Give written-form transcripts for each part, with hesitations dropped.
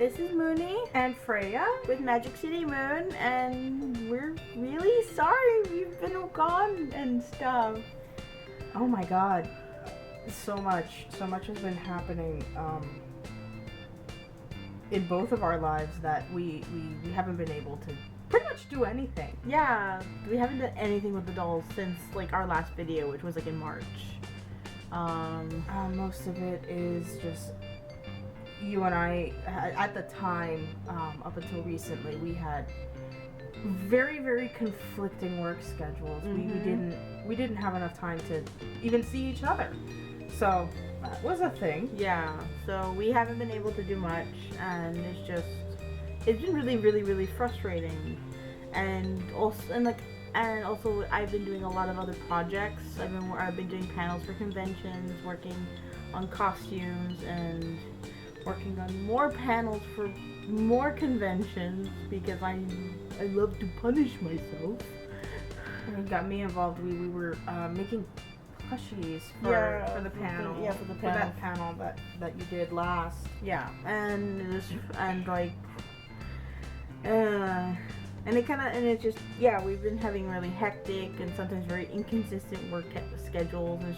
This is Moony and Freya with Magic City Moon, and we're really sorry we've been gone and stuff. Oh my god. So much has been happening in both of our lives that we haven't been able to pretty much do anything. Yeah, we haven't done anything with the dolls since like our last video, which was like in March. Most of it is just you and I, at the time, up until recently, we had very conflicting work schedules. Mm-hmm. We didn't have enough time to even see each other. So that was a thing. Yeah, so we haven't been able to do much, and it's been really frustrating. And also I've been doing a lot of other projects. I've been doing panels for conventions, working on costumes, and working on more panels for more conventions because I love to punish myself. And it got me involved. We were making plushies for the panel. For that panel that you did last. Yeah, and we've been having really hectic and sometimes very inconsistent work schedules, and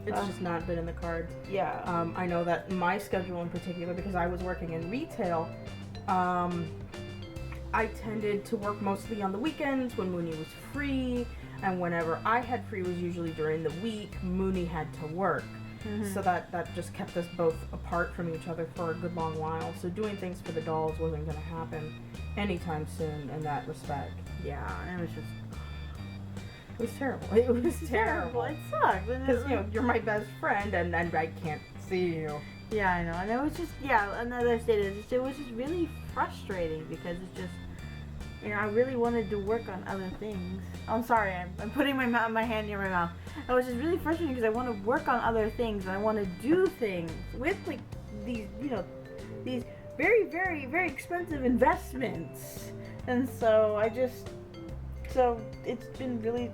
it's just not been in the cards. Yeah. I know that my schedule in particular, because I was working in retail, I tended to work mostly on the weekends when Moony was free, and whenever I had free was usually during the week. Moony had to work. Mm-hmm. So that just kept us both apart from each other for a good long while. So doing things for the dolls wasn't going to happen anytime soon in that respect. Yeah, and it was terrible. It was terrible. It sucked. Because, you're my best friend and I can't see you. Yeah, I know. And it was just, another state is it was just really frustrating because it's just, I really wanted to work on other things. I'm sorry, I'm putting my hand near my mouth. It was just really frustrating because I want to work on other things and I want to do things with like these, these very expensive investments. And so it's been really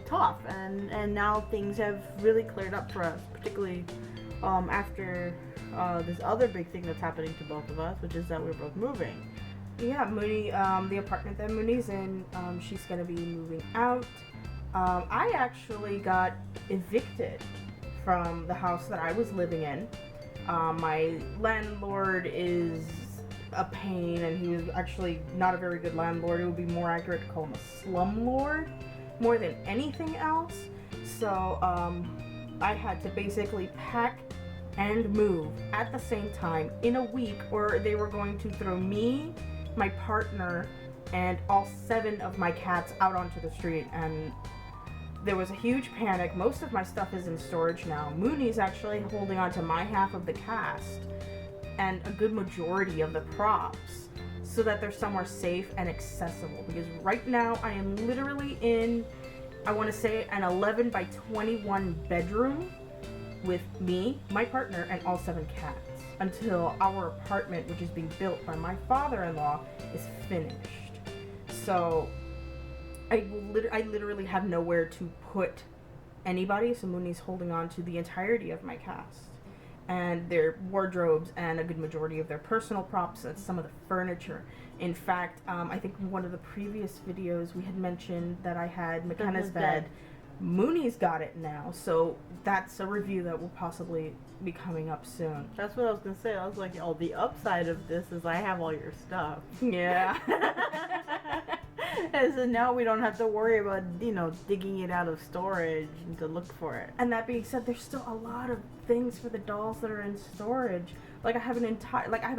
tough, and now things have really cleared up for us, particularly after this other big thing that's happening to both of us, which is that we're both moving. Yeah, Moony, the apartment that Moony's in, she's gonna be moving out. I actually got evicted from the house that I was living in. My landlord is a pain, and he was actually not a very good landlord. It would be more accurate to call him a slumlord more than anything else. So I had to basically pack and move at the same time in a week, or they were going to throw me, my partner, and all 7 of my cats out onto the street. And there was a huge panic. Most of my stuff is in storage now. Moony's actually holding on to my half of the cast and a good majority of the props so that they're somewhere safe and accessible, because right now I am literally in, I want to say, an 11 by 21 bedroom with me, my partner, and all 7 cats until our apartment, which is being built by my father-in-law, is finished. So I literally have nowhere to put anybody, so Moony's holding on to the entirety of my cast and their wardrobes and a good majority of their personal props and some of the furniture. In fact, I think in one of the previous videos we had mentioned that I had McKenna's bed. Moony's got it now, so that's a review that will possibly be coming up soon. That's what I was gonna say. I was like, the upside of this is I have all your stuff. Yeah. And so now we don't have to worry about, digging it out of storage and to look for it. And that being said, there's still a lot of things for the dolls that are in storage. Like I have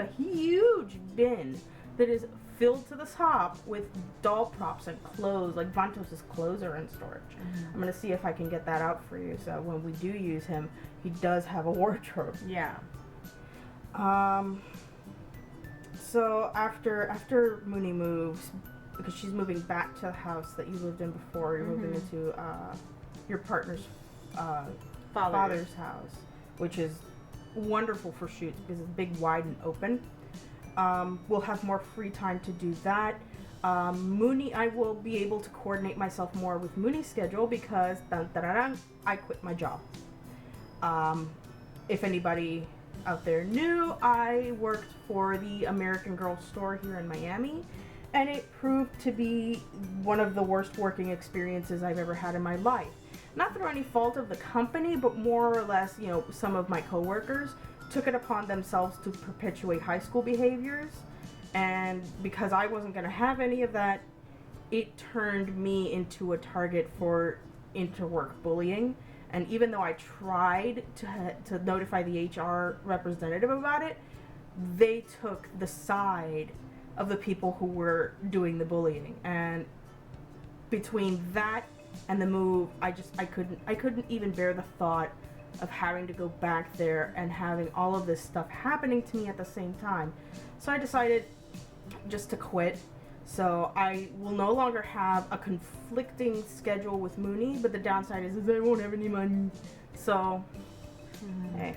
a huge bin that is filled to the top with doll props and clothes. Like Vantos's clothes are in storage. Mm-hmm. I'm gonna see if I can get that out for you, so when we do use him, he does have a wardrobe. Yeah. So after Moony moves, because she's moving back to the house that you lived in before, you're moving into your partner's father's house, which is wonderful for shoots because it's big, wide, and open. We'll have more free time to do that. Moony, I will be able to coordinate myself more with Moony's schedule because I quit my job. If anybody out there new, I worked for the American Girl store here in Miami, and it proved to be one of the worst working experiences I've ever had in my life. Not through any fault of the company, but more or less, you know, some of my coworkers took it upon themselves to perpetuate high school behaviors, and because I wasn't going to have any of that, it turned me into a target for interwork bullying. And even though I tried to notify the HR representative about it, they took the side of the people who were doing the bullying. And between that and the move, I couldn't even bear the thought of having to go back there and having all of this stuff happening to me at the same time. So I decided just to quit. So I will no longer have a conflicting schedule with Moony, but the downside is I won't have any money. So, hey,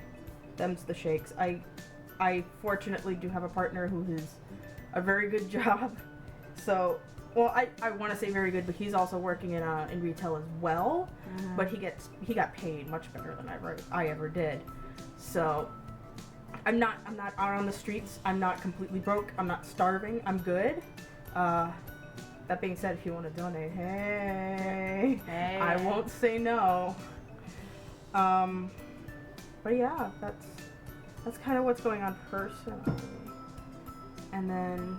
them's the shakes. I fortunately do have a partner who has a very good job. So, well, I want to say very good, but he's also working in retail as well. But he got paid much better than I ever did. So I'm not out on the streets. I'm not completely broke. I'm not starving. I'm good. That being said, if you want to donate, hey, I won't say no. But yeah, that's kind of what's going on personally. And then,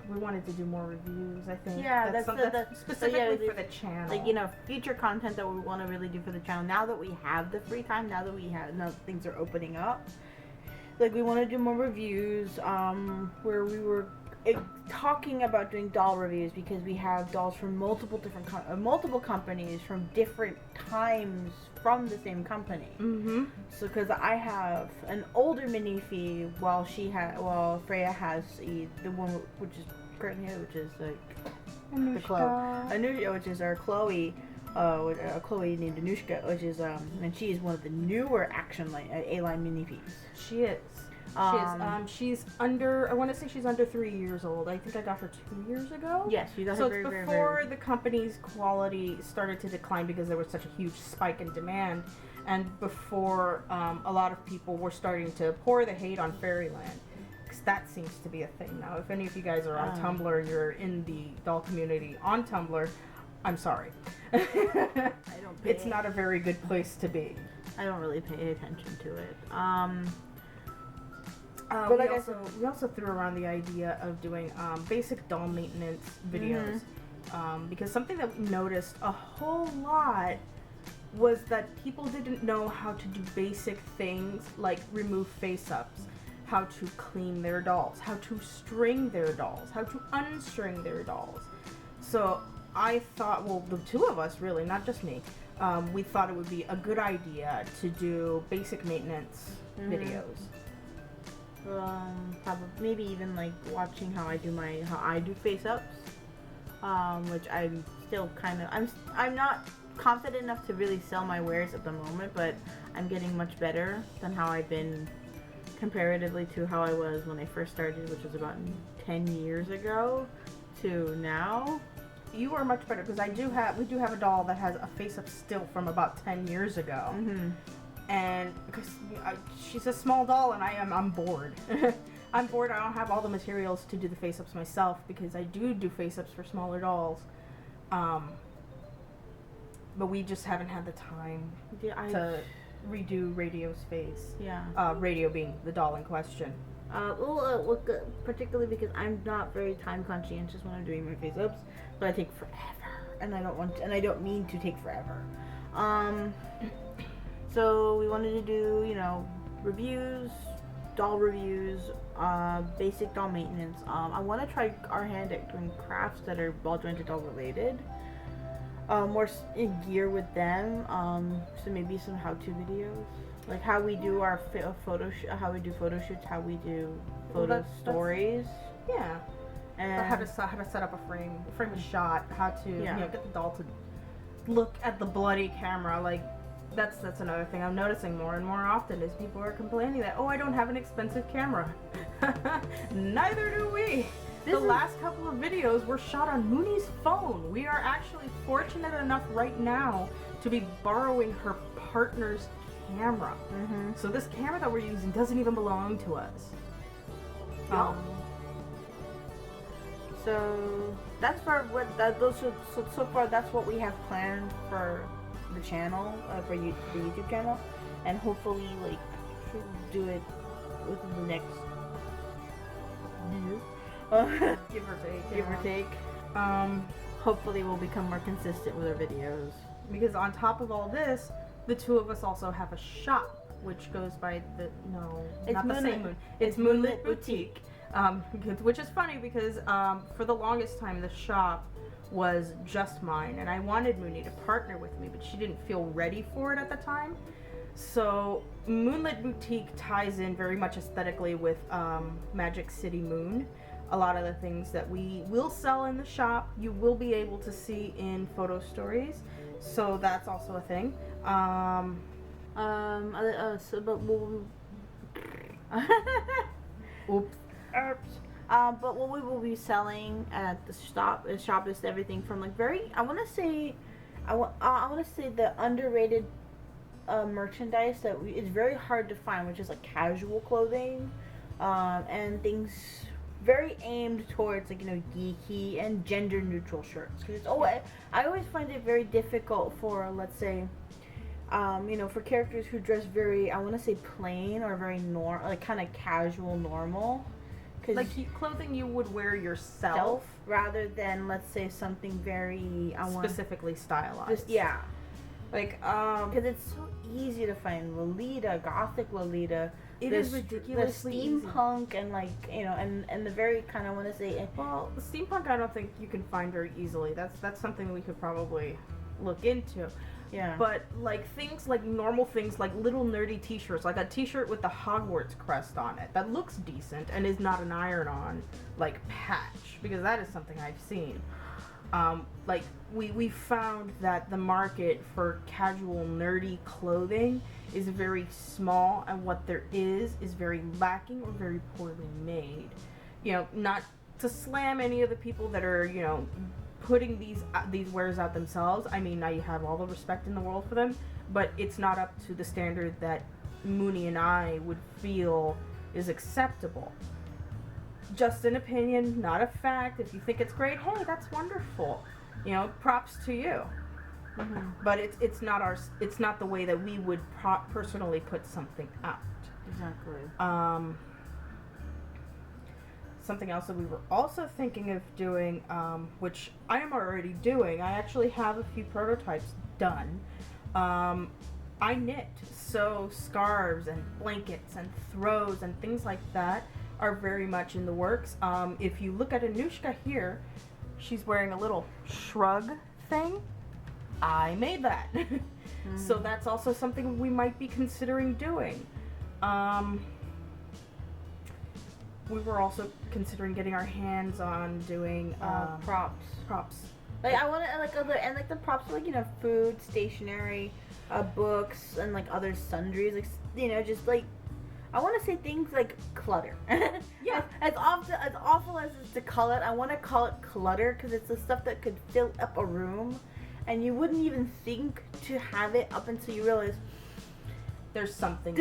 we wanted to do more reviews, I think. Yeah, that's specifically for the channel. Like, you know, future content that we want to really do for the channel. Now that we have the free time, now that things are opening up. Like, we want to do more reviews, where we were talking about doing doll reviews because we have dolls from multiple companies from different times from the same company. So, because I have an older minifee, while Freya has the one which is currently here, which is like the Chloe, which is our Chloe. Chloe named Anushka, which is and she is one of the newer action A-line minifees. She is. She's under. I want to say she's under 3 years old. I think I got her 2 years ago. Yes, you got her very, before very, very... the company's quality started to decline because there was such a huge spike in demand, and before a lot of people were starting to pour the hate on Fairyland. Because that seems to be a thing now. If any of you guys are on Tumblr and you're in the doll community on Tumblr, I'm sorry. It's not a very good place to be. I don't really pay attention to it. But we also threw around the idea of doing basic doll maintenance videos. Because something that we noticed a whole lot was that people didn't know how to do basic things like remove face-ups, how to clean their dolls, how to string their dolls, how to unstring their dolls. So I thought, well, the two of us really, not just me, we thought it would be a good idea to do basic maintenance videos. Probably maybe even like watching how I do face ups, which I'm still kind of I'm not confident enough to really sell my wares at the moment, but I'm getting much better than how I've been comparatively to how I was when I first started, which was about 10 years ago to now. You are much better because we do have a doll that has a face up still from about 10 years ago. And because she's a small doll and I'm bored. I'm bored. I don't have all the materials to do the face ups myself because I do face ups for smaller dolls. But we just haven't had the time to redo Radio's face. Yeah. Radio being the doll in question. Particularly because I'm not very time conscientious when I'm doing my face ups, but I take forever, and I don't mean to take forever. So we wanted to do, you know, reviews, doll reviews, basic doll maintenance. I want to try our hand at doing crafts that are ball jointed doll related. More in gear with them. So maybe some how-to videos. Like how we do our photo shoots, how we do photo stories. Yeah. And how to set up a frame a shot, how to get the doll to look at the bloody camera. Like that's another thing I'm noticing more and more often is people are complaining that, oh, I don't have an expensive camera. Neither do we. The last couple of videos were shot on Moony's phone. We are actually fortunate enough right now to be borrowing her partner's camera. So this camera that we're using doesn't even belong to us. So that's for what so far that's what we have planned for the channel, for the YouTube channel, and hopefully like do it within the next year. Give or take. Hopefully we'll become more consistent with our videos. Because on top of all this, the two of us also have a shop, which goes by the same Moon. It's Moonlit Boutique. Which is funny because for the longest time the shop was just mine, and I wanted Moony to partner with me, but she didn't feel ready for it at the time. So Moonlit Boutique ties in very much aesthetically with Magic City Moon. A lot of the things that we will sell in the shop, you will be able to see in photo stories. So that's also a thing. But what we will be selling at the shop is everything from like I want to say the underrated merchandise that is very hard to find, which is like casual clothing, and things very aimed towards like geeky and gender neutral shirts. Because I always find it very difficult for, let's say, for characters who dress very, I want to say plain or very like kind of casual, normal. Like clothing you would wear yourself, rather than, let's say, something very specifically stylized. Yeah. Like, because it's so easy to find Lolita, gothic Lolita. It is ridiculously the steampunk easy. And like and the very kind of, want to say. Well, the steampunk I don't think you can find very easily. That's something we could probably look into. Yeah. But like things like normal things like little nerdy t-shirts, like a t-shirt with the Hogwarts crest on it that looks decent and is not an iron-on like patch, because that is something I've seen. Like we found that the market for casual nerdy clothing is very small, and what there is very lacking or very poorly made. Not to slam any of the people that are putting these wares out themselves. I mean, I have all the respect in the world for them, but it's not up to the standard that Moony and I would feel is acceptable. Just an opinion, not a fact. If you think it's great, hey, that's wonderful. Props to you. Mm-hmm. But it's not the way that we would personally put something out. Exactly. Something else that we were also thinking of doing, which I am already doing, I actually have a few prototypes done. I knit, so scarves and blankets and throws and things like that are very much in the works. If you look at Anushka here, she's wearing a little shrug thing. I made that. So that's also something we might be considering doing. We were also considering getting our hands on doing props. Like I want to the props are like food, stationery, books, and like other sundries. Like just like I want to say things like clutter. Yeah. As awful as it's to call it, I want to call it clutter because it's the stuff that could fill up a room, and you wouldn't even think to have it up until you realize there's something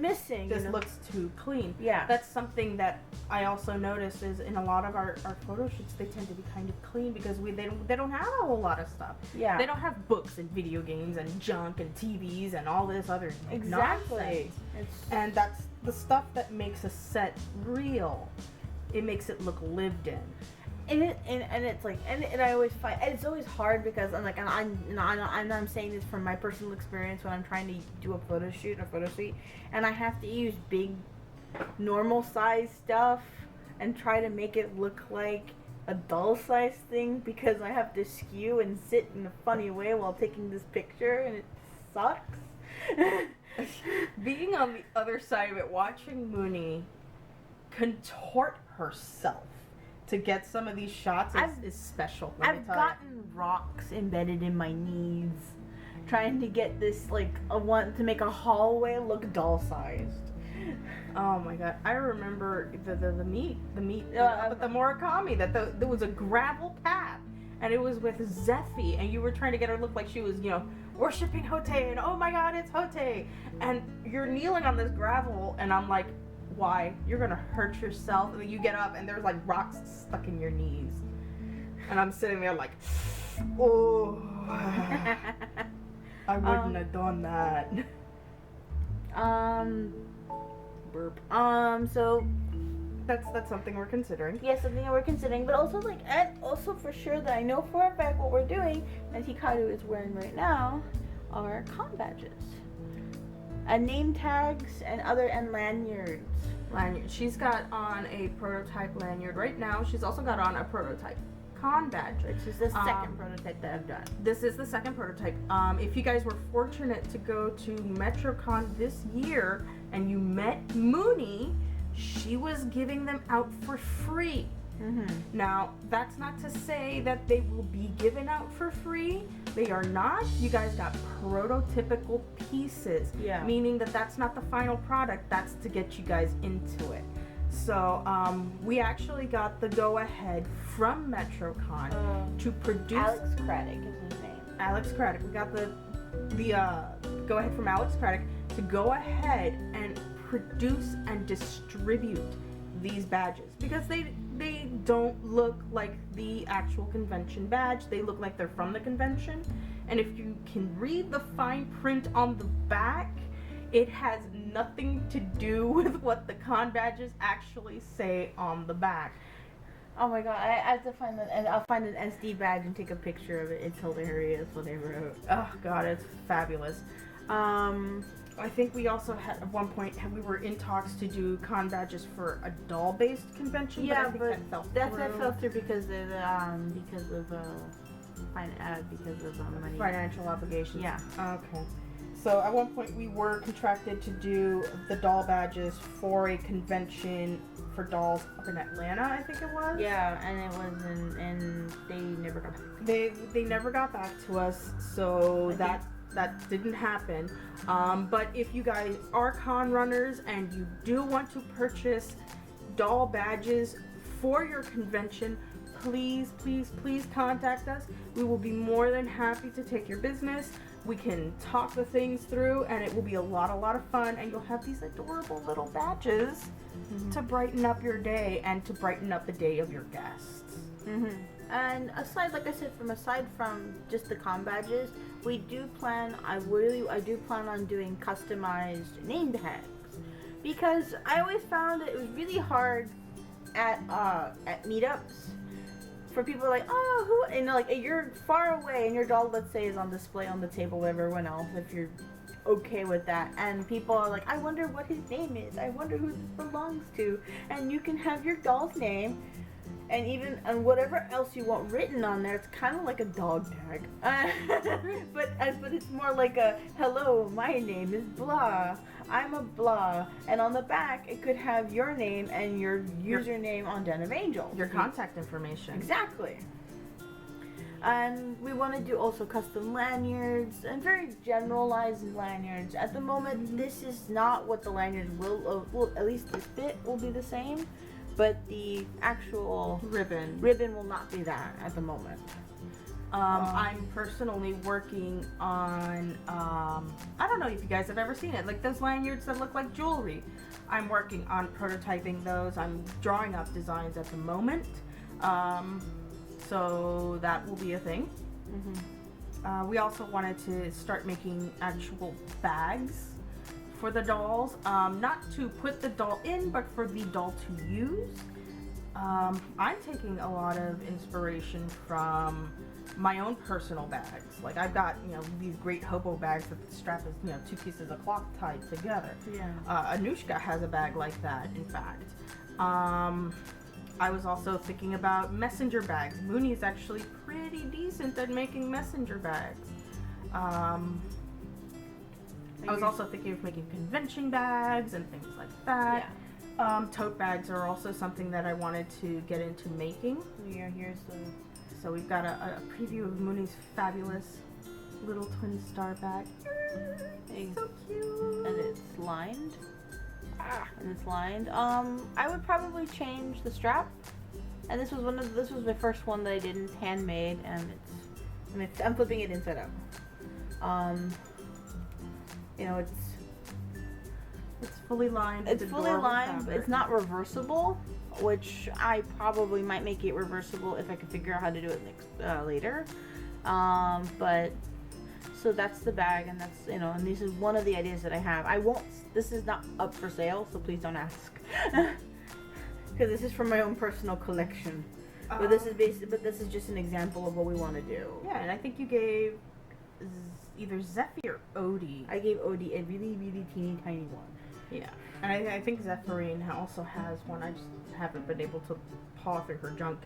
missing. This looks too clean. Yeah. That's something that I also notice is in a lot of our photo shoots, they tend to be kind of clean because they don't have a whole lot of stuff. Yeah. They don't have books and video games and junk and TVs and all this other exactly. nonsense. And that's the stuff that makes a set real. It makes it look lived in. And I always find it's always hard because I'm saying this from my personal experience when I'm trying to do a photo shoot, a photo suite, and I have to use big, normal size stuff and try to make it look like a doll size thing because I have to skew and sit in a funny way while taking this picture, and it sucks. Being on the other side of it, watching Moony contort herself to get some of these shots is special. I've gotten rocks embedded in my knees trying to get this to make a hallway look doll-sized. Oh my god! I remember the Murakami that there was a gravel path, and it was with Zephy, and you were trying to get her to look like she was, worshiping Hoedown, and oh my god, it's Hoedown, and you're kneeling on this gravel, and I'm like, why? You're gonna hurt yourself. And then you get up, and there's like rocks stuck in your knees, and I'm sitting there like, oh, I wouldn't have done that. Burp. So that's something we're considering. yeah, something that we're considering, but also and also for sure that I know for a fact what we're doing, and Hikaru is wearing right now, are con badges, and name tags, and lanyards. She's got on a prototype lanyard right now. She's also got on a prototype con badge. Which is the second prototype that I've done. This is the second prototype. If you guys were fortunate to go to MetroCon this year and you met Moony, she was giving them out for free. Mm-hmm. Now, that's not to say that they will be given out for free. They are not. You guys got prototypical pieces, meaning that that's not the final product. That's to get you guys into it. So we actually got the go-ahead from MetroCon to produce. Alex Craddock is his name. Alex Craddock. We got the go-ahead from Alex Craddock to go ahead and produce and distribute these badges, because they don't look like the actual convention badge. They look like they're from the convention, and if you can read the fine print on the back, it has nothing to do with what the con badges actually say on the back. Oh my god, I have to find that, and I'll find an SD badge and take a picture of it. It's hilarious what they wrote. Oh god, it's fabulous. I think we also had at one point we were in talks to do con badges for a doll-based convention. Yeah, but I think that fell through because of money. Financial obligations. Yeah. Okay. So at one point we were contracted to do the doll badges for a convention for dolls up in Atlanta, I think it was. Yeah, and it was and they never got back. They never got back to us, so that didn't happen. But if you guys are con runners and you do want to purchase doll badges for your convention, please contact us. We will be more than happy to take your business. We can talk the things through, and it will be a lot of fun, and you'll have these adorable little badges to brighten up your day and to brighten up the day of your guests. And aside from just the con badges, I do plan on doing customized name tags, because I always found that it was really hard at meetups for people like, oh, who, and like you're far away and your doll, let's say, is on display on the table with everyone else, if you're okay with that, and people are like, I wonder what his name is, I wonder who this belongs to, and you can have your doll's name and whatever else you want written on there. It's kind of like a dog tag, but it's more like a, hello, my name is blah, I'm a blah, and on the back it could have your name and your username on Den of Angels, your contact information. Exactly. And we want to do also custom lanyards and very generalized lanyards. At the moment, this is not what the lanyards will at least this bit will be the same, but the actual ribbon will not be that at the moment. I'm personally working on, I don't know if you guys have ever seen it, like those lanyards that look like jewelry. I'm working on prototyping those. I'm drawing up designs at the moment. So that will be a thing. We also wanted to start making actual bags for the dolls, not to put the doll in, but for the doll to use. I'm taking a lot of inspiration from my own personal bags. Like I've got, these great hobo bags that the strap is, two pieces of cloth tied together. Yeah. Anushka has a bag like that, in fact. I was also thinking about messenger bags. Moony is actually pretty decent at making messenger bags. I was also thinking of making convention bags and things like that. Yeah. Tote bags are also something that I wanted to get into making. Yeah, here's the... So we've got a preview of Moony's fabulous little twin star bag. So cute. And it's lined. I would probably change the strap And this was my first one that I did. It's handmade, and I'm flipping it inside out. You know, it's fully lined. It's fully lined, but it's not reversible, which I probably might make it reversible if I can figure out how to do it later. But so that's the bag, and that's, you know, and this is one of the ideas that I have. This is not up for sale, so please don't ask. Because this is from my own personal collection. But this is just an example of what we want to do. Yeah, and I think you gave either Zephy or Odie. I gave Odie a really, really teeny tiny one. Yeah, and I think Zephyrine also has one. I just haven't been able to paw through her junk.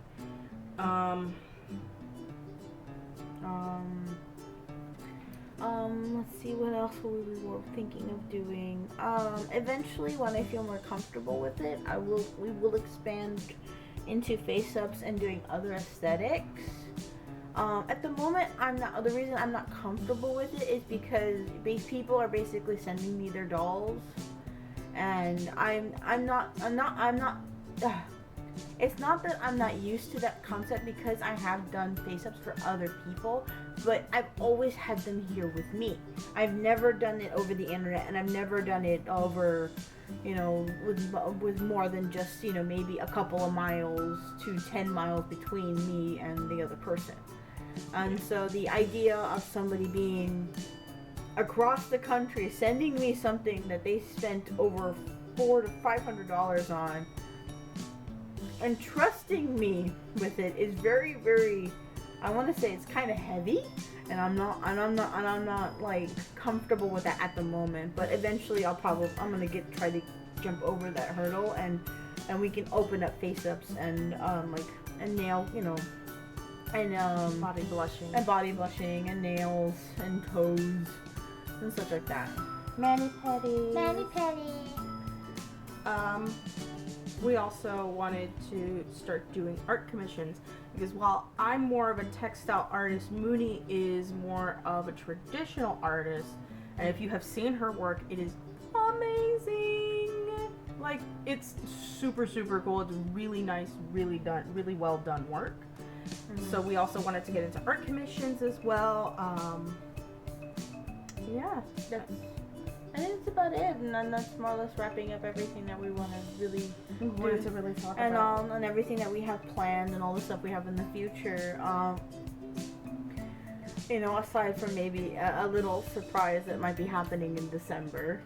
Let's see what else we were thinking of doing. Eventually, when I feel more comfortable with it, we will expand into face-ups and doing other aesthetics. At the moment, the reason I'm not comfortable with it is because people are basically sending me their dolls, and I'm not. It's not that I'm not used to that concept, because I have done face-ups for other people, but I've always had them here with me. I've never done it over the internet, and I've never done it over, you know, with more than just, you know, maybe a couple of miles to 10 miles between me and the other person. And so the idea of somebody being across the country sending me something that they spent over $400 to $500 on, and trusting me with it, is very, very, I want to say it's kind of heavy, and I'm not like comfortable with that at the moment. But eventually I'm gonna try to jump over that hurdle, and we can open up face-ups and and nail, you know, and body blushing and nails and toes and such like that. Mani-pedi. We also wanted to start doing art commissions, because while I'm more of a textile artist, Moony is more of a traditional artist, and if you have seen her work, it is amazing. Like, it's super, super cool. It's really nice, really well done work. Mm-hmm. So we also wanted to get into art commissions as well. Yeah, I think that's about it, and then that's more or less wrapping up everything that we want to really talk and about. And everything that we have planned, and all the stuff we have in the future. You know, aside from maybe a little surprise that might be happening in December.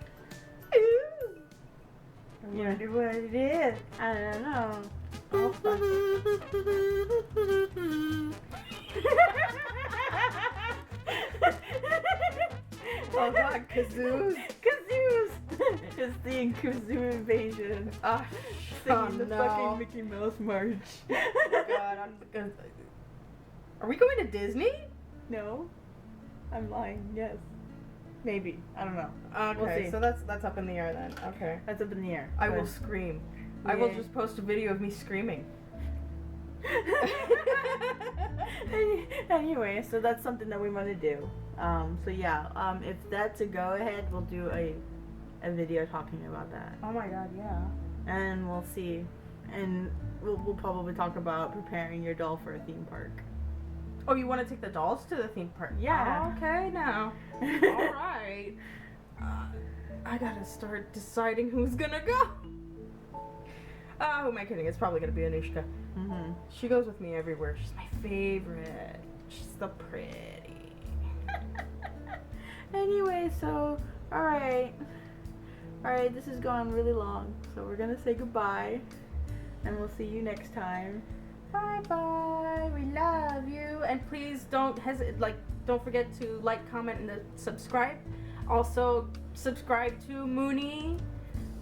Ooh! I wonder what it is. I don't know. Oh god, kazoos! It's the kazoo invasion. Singing the fucking Mickey Mouse march. Oh god, Are we going to Disney? No. I'm lying, yes. Maybe. I don't know. Okay, we'll see. So that's up in the air then. Okay. That's up in the air. I will scream. Yeah. I will just post a video of me screaming. Anyway, so that's something that we want to do. So yeah, if that's a go ahead, we'll do a video talking about that. Oh my god, yeah. And we'll see. And we'll probably talk about preparing your doll for a theme park. Oh, you want to take the dolls to the theme park? Yeah. Oh, okay, now. Alright. I gotta start deciding who's gonna go. Who am I kidding? It's probably gonna be Anushka. Mm-hmm. She goes with me everywhere. She's my favorite. She's so pretty. Anyway, so, alright, this has gone really long, so we're gonna say goodbye, and we'll see you next time. Bye-bye, we love you, and please don't forget to like, comment, and subscribe. Also, subscribe to Moony,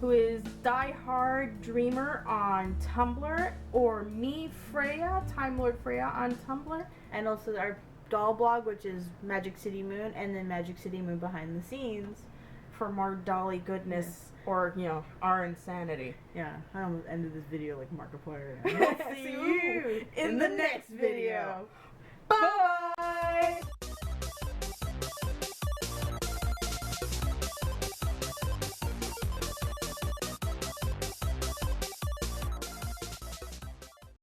who is Die Hard Dreamer on Tumblr, or me, Freya, Time Lord Freya on Tumblr, and also our doll blog, which is Magic City Moon, and then Magic City Moon Behind the Scenes, for more dolly goodness, or, you know, our insanity. Yeah, I almost ended this video like Markiplier. See you in the next video. Bye!